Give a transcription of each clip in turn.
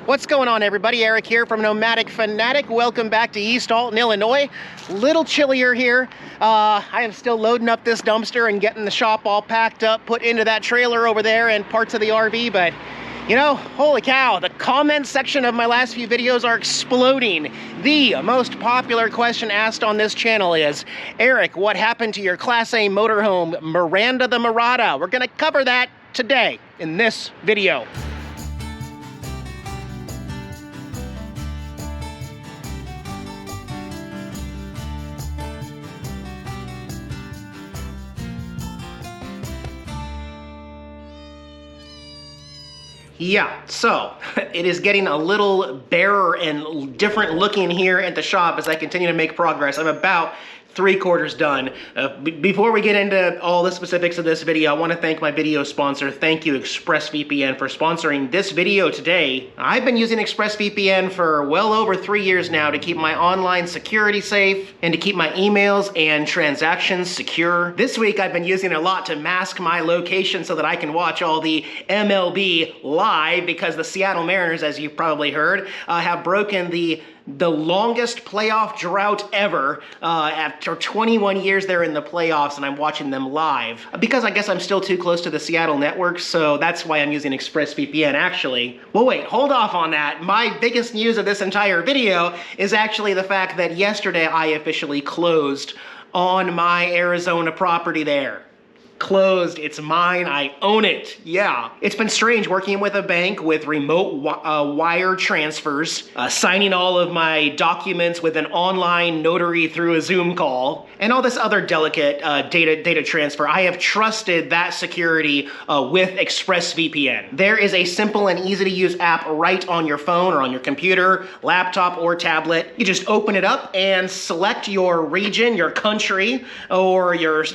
What's going on, everybody? Eric here from Nomadic Fanatic. Welcome back to East Alton, Illinois. Little chillier here. I am still loading up this dumpster and getting the shop all packed up, put into that trailer over there and parts of the RV, but you know, holy cow, the comment section of my last few videos are exploding. The most popular question asked on this channel is, Eric, what happened to your Class A motorhome, Miranda the Marauder? We're gonna cover that today in this video. Yeah, so it is getting a little barer and different looking here at the shop as I continue to make progress. I'm about 3/4 done. Before we get into all the specifics of this video, I want to thank my video sponsor. Thank you, ExpressVPN, for sponsoring this video today. I've been using ExpressVPN for well over 3 years now to keep my online security safe and to keep my emails and transactions secure. This week, I've been using it a lot to mask my location so that I can watch all the MLB live because the Seattle Mariners, as you've probably heard, have broken the longest playoff drought ever. After 21 years they're in the playoffs and I'm watching them live. Because I guess I'm still too close to the Seattle network, so that's why I'm using ExpressVPN actually. Well wait, hold off on that. My biggest news of this entire video is actually the fact that yesterday I officially closed on my Arizona property there. Closed, it's mine, I own it, yeah. It's been strange working with a bank with remote wire transfers, signing all of my documents with an online notary through a Zoom call, and all this other delicate data transfer. I have trusted that security with ExpressVPN. There is a simple and easy to use app right on your phone or on your computer, laptop, or tablet. You just open it up and select your region, your country, or your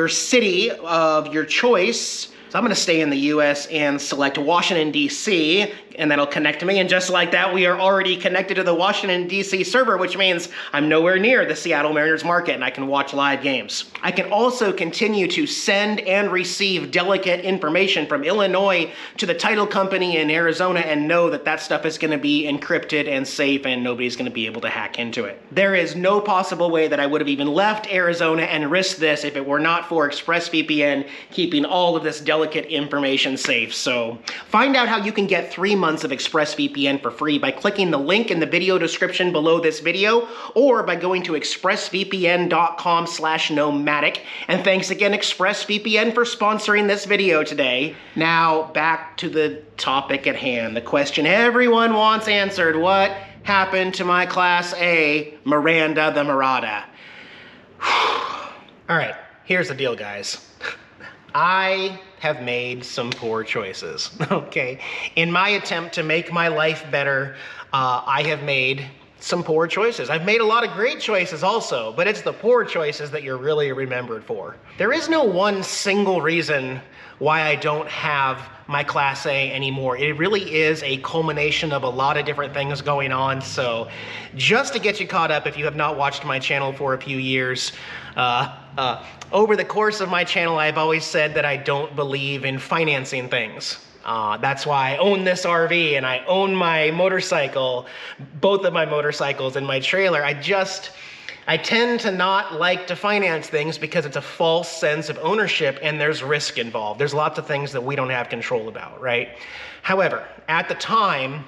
city of your choice. So I'm going to stay in the US and select Washington, D.C., and that'll connect me. And just like that, we are already connected to the Washington, D.C. server, which means I'm nowhere near the Seattle Mariners market and I can watch live games. I can also continue to send and receive delicate information from Illinois to the title company in Arizona and know that that stuff is going to be encrypted and safe and nobody's going to be able to hack into it. There is no possible way that I would have even left Arizona and risked this if it were not for ExpressVPN keeping all of this delicate information safe. So find out how you can get 3 months of ExpressVPN for free by clicking the link in the video description below this video or by going to expressvpn.com/nomadic. And thanks again, ExpressVPN, for sponsoring this video today. Now back to the topic at hand, the question everyone wants answered. What happened to my Class A Miranda the Marauder? All right, here's the deal, guys. I have made some poor choices, okay? In my attempt to make my life better, I have made some poor choices. I've made a lot of great choices also, but it's the poor choices that you're really remembered for. There is no one single reason why I don't have my Class A anymore. It really is a culmination of a lot of different things going on. So just to get you caught up, if you have not watched my channel for a few years, over the course of my channel, I've always said that I don't believe in financing things. That's why I own this RV and I own my motorcycle, both of my motorcycles and my trailer. I tend to not like to finance things because it's a false sense of ownership and there's risk involved. There's lots of things that we don't have control about, right? However, at the time,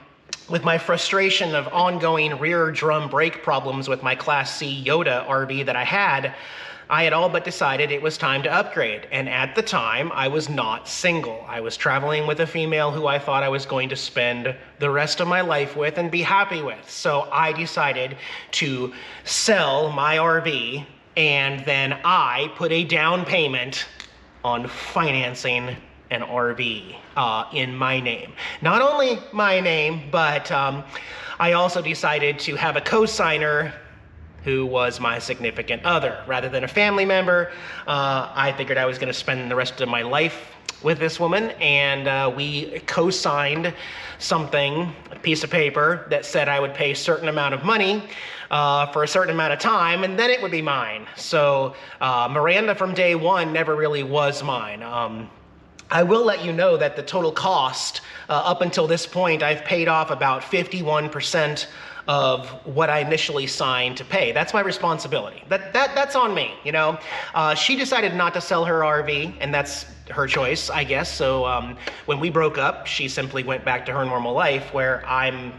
with my frustration of ongoing rear drum brake problems with my Class C Yoda RV that I had all but decided it was time to upgrade. And at the time, I was not single. I was traveling with a female who I thought I was going to spend the rest of my life with and be happy with. So I decided to sell my RV, and then I put a down payment on financing an RV in my name. Not only my name, but I also decided to have a co-signer who was my significant other. Rather than a family member, I figured I was gonna spend the rest of my life with this woman, and we co-signed something, a piece of paper that said I would pay a certain amount of money for a certain amount of time, and then it would be mine. So Miranda from day one never really was mine. I will let you know that the total cost up until this point, I've paid off about 51% of what I initially signed to pay. That's my responsibility. That's on me, you know. She decided not to sell her RV, and that's her choice, I guess. So when we broke up, she simply went back to her normal life, where I'm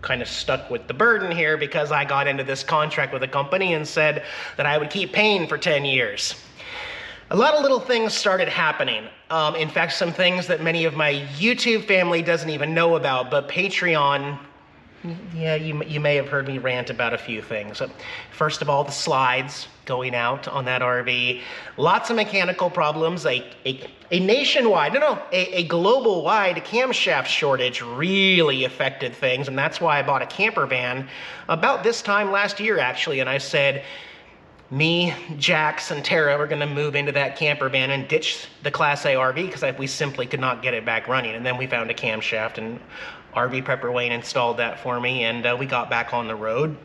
kind of stuck with the burden here because I got into this contract with a company and said that I would keep paying for 10 years. A lot of little things started happening. In fact, some things that many of my YouTube family doesn't even know about, but Patreon, yeah, you may have heard me rant about a few things. First of all, the slides going out on that RV. Lots of mechanical problems. A nationwide, a global-wide camshaft shortage really affected things, and that's why I bought a camper van about this time last year, actually, and I said, me, Jax, and Tara were gonna move into that camper van and ditch the Class A RV because we simply could not get it back running. And then we found a camshaft, and RV Prepper Wayne installed that for me, and we got back on the road.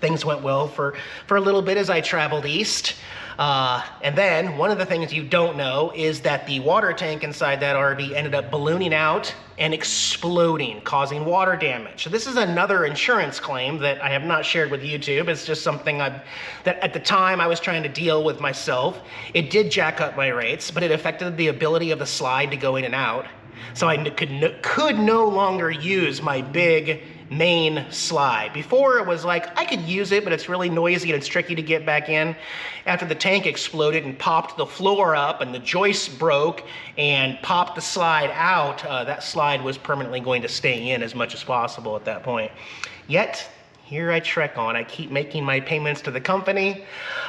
Things went well for a little bit as I traveled east. And then one of the things you don't know is that the water tank inside that RV ended up ballooning out and exploding, causing water damage. So this is another insurance claim that I have not shared with YouTube. It's just something that at the time I was trying to deal with myself. It did jack up my rates, but it affected the ability of the slide to go in and out. So I could no longer use my big main slide. Before it was like, I could use it, but it's really noisy and it's tricky to get back in. After the tank exploded and popped the floor up and the joists broke and popped the slide out, that slide was permanently going to stay in as much as possible at that point. Yet, here I trek on. I keep making my payments to the company.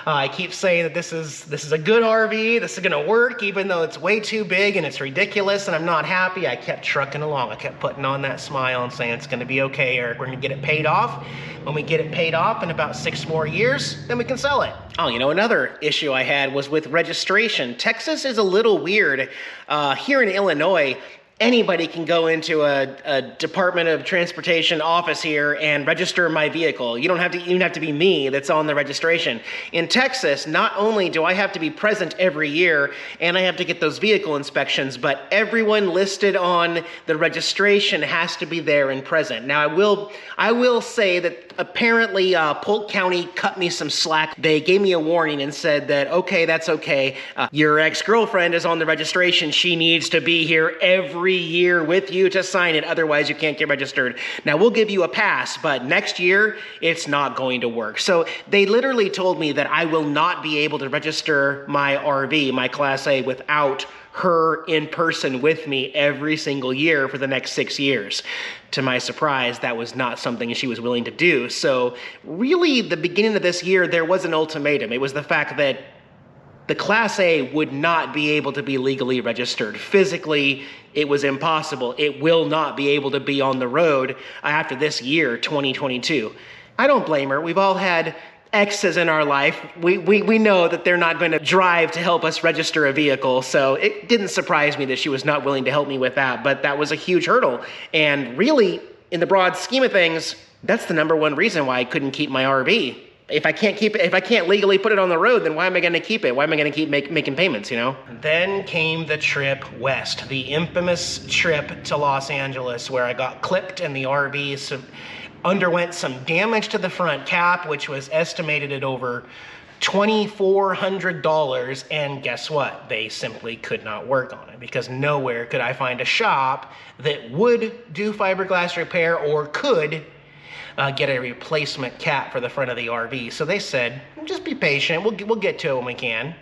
I keep saying that this is a good RV, this is gonna work, even though it's way too big and it's ridiculous and I'm not happy. I kept trucking along. I kept putting on that smile and saying, it's gonna be okay, Eric. We're gonna get it paid off. When we get it paid off in about 6 more years, then we can sell it. Oh, you know, another issue I had was with registration. Texas is a little weird. Here in Illinois, anybody can go into a Department of Transportation office here and register my vehicle. You don't have to even have to be me that's on the registration. In Texas, not only do I have to be present every year and I have to get those vehicle inspections, but everyone listed on the registration has to be there and present. Now, I will say that apparently Polk County cut me some slack. They gave me a warning and said that, okay, that's okay. Your ex-girlfriend is on the registration. She needs to be here every year with you to sign it, otherwise you can't get registered. Now we'll give you a pass, but next year it's not going to work. So they literally told me that I will not be able to register my RV, my Class A, without her in person with me every single year for the next 6 years. To my surprise, that was not something she was willing to do. So really, the beginning of this year, there was an ultimatum. It was the fact that the Class A would not be able to be legally registered. Physically, it was impossible. It will not be able to be on the road after this year, 2022. I don't blame her. We've all had exes in our life. We know that they're not going to drive to help us register a vehicle, so it didn't surprise me that she was not willing to help me with that, but that was a huge hurdle. And really, in the broad scheme of things, that's the #1 reason why I couldn't keep my RV. If I can't keep it, if I can't legally put it on the road, then why am I going to keep it? Why am I going to keep making payments, you know? Then came the trip west, the infamous trip to Los Angeles, where I got clipped and the RV underwent some damage to the front cap, which was estimated at over $2,400. And guess what? They simply could not work on it because nowhere could I find a shop that would do fiberglass repair or could get a replacement cap for the front of the RV. So they said, just be patient, we'll get to it when we can.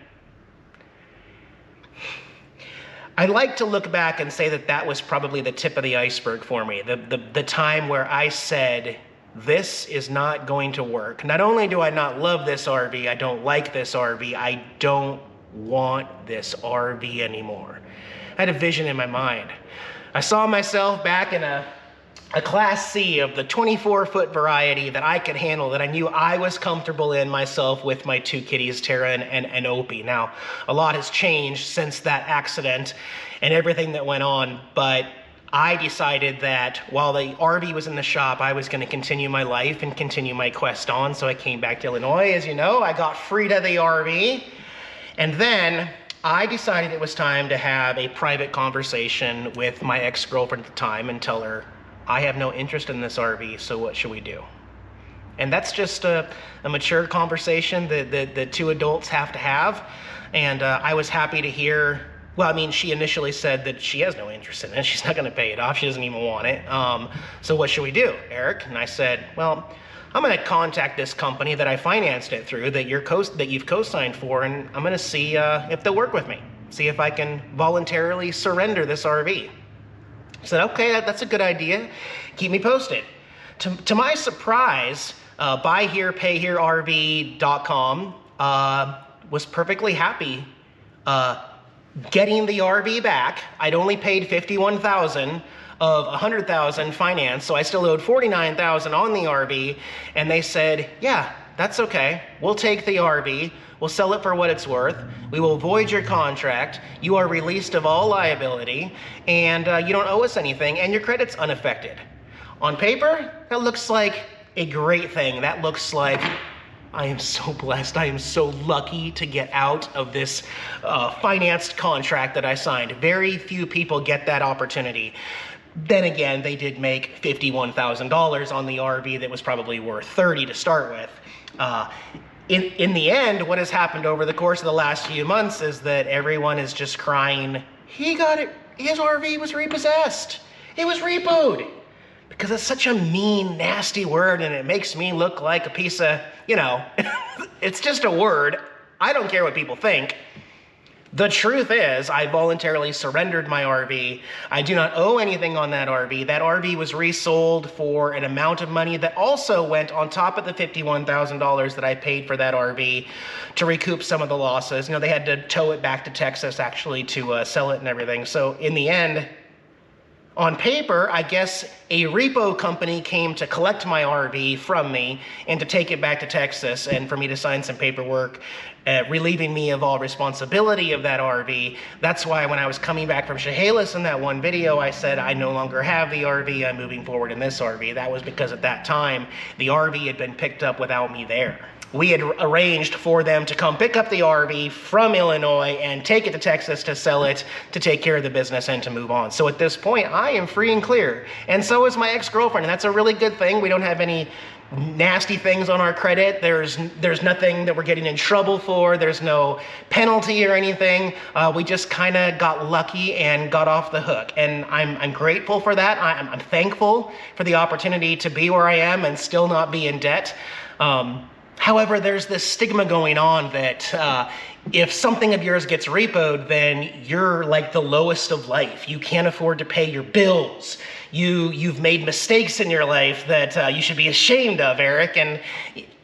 I like to look back and say that that was probably the tip of the iceberg for me. The time where I said, this is not going to work. Not only do I not love this RV, I don't like this RV, I don't want this RV anymore. I had a vision in my mind. I saw myself back in a Class C of the 24-foot variety that I could handle, that I knew I was comfortable in myself with my 2 kitties, Tara and Opie. Now, a lot has changed since that accident and everything that went on, but I decided that while the RV was in the shop, I was going to continue my life and continue my quest on. So I came back to Illinois, as you know. I got Freeda the RV, and then I decided it was time to have a private conversation with my ex-girlfriend at the time and tell her, I have no interest in this RV, so what should we do? And that's just a mature conversation that the two adults have to have. And I was happy to hear, well, I mean, she initially said that she has no interest in it. She's not going to pay it off. She doesn't even want it. So what should we do, Eric? And I said, well, I'm going to contact this company that I financed it through, that you've co-signed for, and I'm going to see if they'll work with me. See if I can voluntarily surrender this RV. I said, okay, that's a good idea. Keep me posted. To my surprise, buyherepayhererv.com was perfectly happy getting the RV back. I'd only paid $51,000 of $100,000 finance, so I still owed $49,000 on the RV, and they said, yeah, that's okay. We'll take the RV. We'll sell it for what it's worth. We will void your contract. You are released of all liability, and you don't owe us anything, and your credit's unaffected. On paper, that looks like a great thing. That looks like I am so blessed. I am so lucky to get out of this financed contract that I signed. Very few people get that opportunity. Then again, they did make $51,000 on the RV that was probably worth $30,000 to start with. In the end, what has happened over the course of the last few months is that everyone is just crying, he got it, his RV was repossessed. It was repoed. Because it's such a mean, nasty word, and it makes me look like a piece of, you know, it's just a word. I don't care what people think. The truth is, I voluntarily surrendered my RV. I do not owe anything on that RV. That RV was resold for an amount of money that also went on top of the $51,000 that I paid for that RV to recoup some of the losses. You know, they had to tow it back to Texas, actually, to sell it and everything. So in the end, on paper, I guess a repo company came to collect my RV from me and to take it back to Texas and for me to sign some paperwork relieving me of all responsibility of that RV. That's why when I was coming back from Chehalis in that one video, I said I no longer have the RV, I'm moving forward in this RV. That was because at that time, the RV had been picked up without me there. We had arranged for them to come pick up the RV from Illinois and take it to Texas to sell it, to take care of the business and to move on. So at this point, I am free and clear. And so is my ex-girlfriend, and that's a really good thing. We don't have any nasty things on our credit. There's nothing that we're getting in trouble for. There's no penalty or anything. We just kind of got lucky and got off the hook. And I'm grateful for that. I'm thankful for the opportunity to be where I am and still not be in debt. However, there's this stigma going on that if something of yours gets repoed, then you're like the lowest of life. You can't afford to pay your bills. You've made mistakes in your life that you should be ashamed of, Eric. And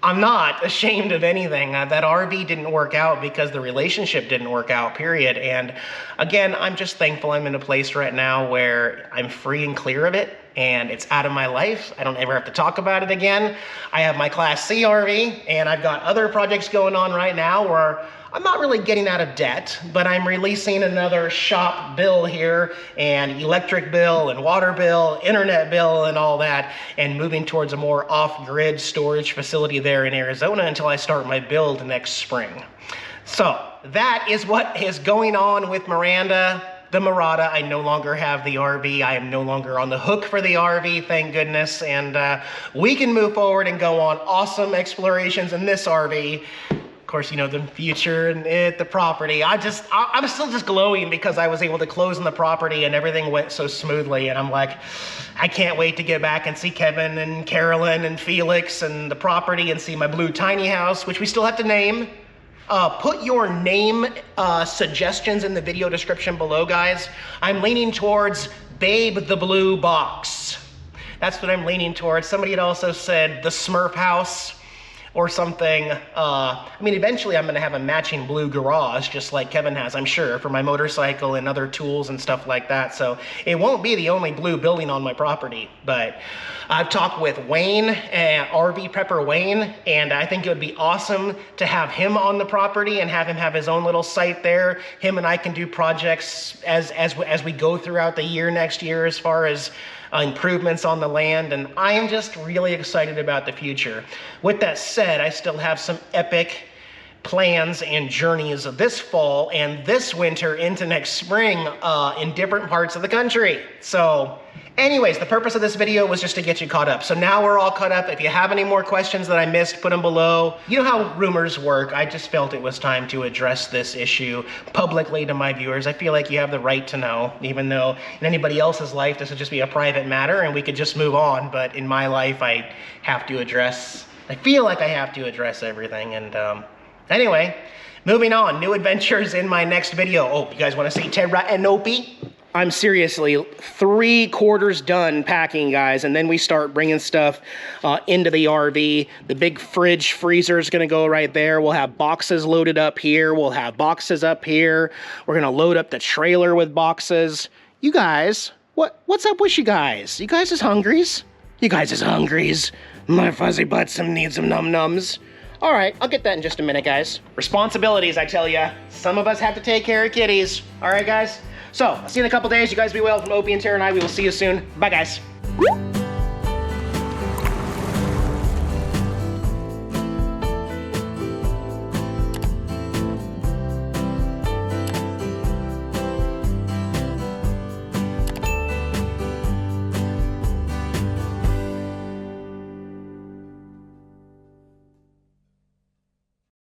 I'm not ashamed of anything. That RV didn't work out because the relationship didn't work out, period. And again, I'm just thankful I'm in a place right now where I'm free and clear of it. And it's out of my life. I don't ever have to talk about it again. I have my Class C RV, and I've got other projects going on right now where I'm not really getting out of debt, but I'm releasing another shop bill here, and electric bill, and water bill, internet bill, and all that, and moving towards a more off-grid storage facility there in Arizona until I start my build next spring. So that is what is going on with Miranda. The Murata. I no longer have the RV. I am no longer on the hook for the RV, thank goodness. And we can move forward and go on awesome explorations in this RV. Of course, you know, the future and the property. I'm still just glowing because I was able to close on the property and everything went so smoothly. And I'm like, I can't wait to get back and see Kevin and Carolyn and Felix and the property and see my blue tiny house, which we still have to name. Put your name suggestions in the video description below, guys. I'm leaning towards Babe the Blue Box. That's what I'm leaning towards. Somebody had also said the Smurf House or something. I mean, eventually I'm gonna have a matching blue garage, just like Kevin has, I'm sure, for my motorcycle and other tools and stuff like that. So it won't be the only blue building on my property, but I've talked with Wayne, RV Prepper Wayne, and I think it would be awesome to have him on the property and have him have his own little site there. Him and I can do projects as we go throughout the year next year as far as improvements on the land, and I am just really excited about the future. With that said, I still have some epic plans and journeys this fall and this winter into next spring in different parts of the country. So anyways, the purpose of this video was just to get you caught up. So now we're all caught up. If you have any more questions that I missed, put them below. You know how rumors work. I just felt it was time to address this issue publicly to my viewers. I feel like you have the right to know, even though in anybody else's life, this would just be a private matter and we could just move on. But in my life, I feel like I have to address everything. And anyway, moving on, new adventures in my next video. Oh, you guys want to see Tater and Opie? I'm seriously 3/4 done packing, guys, and then we start bringing stuff into the RV. The big fridge freezer is going to go right there. We'll have boxes loaded up here. We'll have boxes up here. We're going to load up the trailer with boxes. You guys, what's up with you guys? You guys is hungries? You guys is hungries? My fuzzy butts need some num-nums. All right, I'll get that in just a minute, guys. Responsibilities, I tell ya. Some of us have to take care of kitties. All right, guys? So, I'll see you in a couple days. You guys be well. From Opie and Tara and I, we will see you soon. Bye, guys.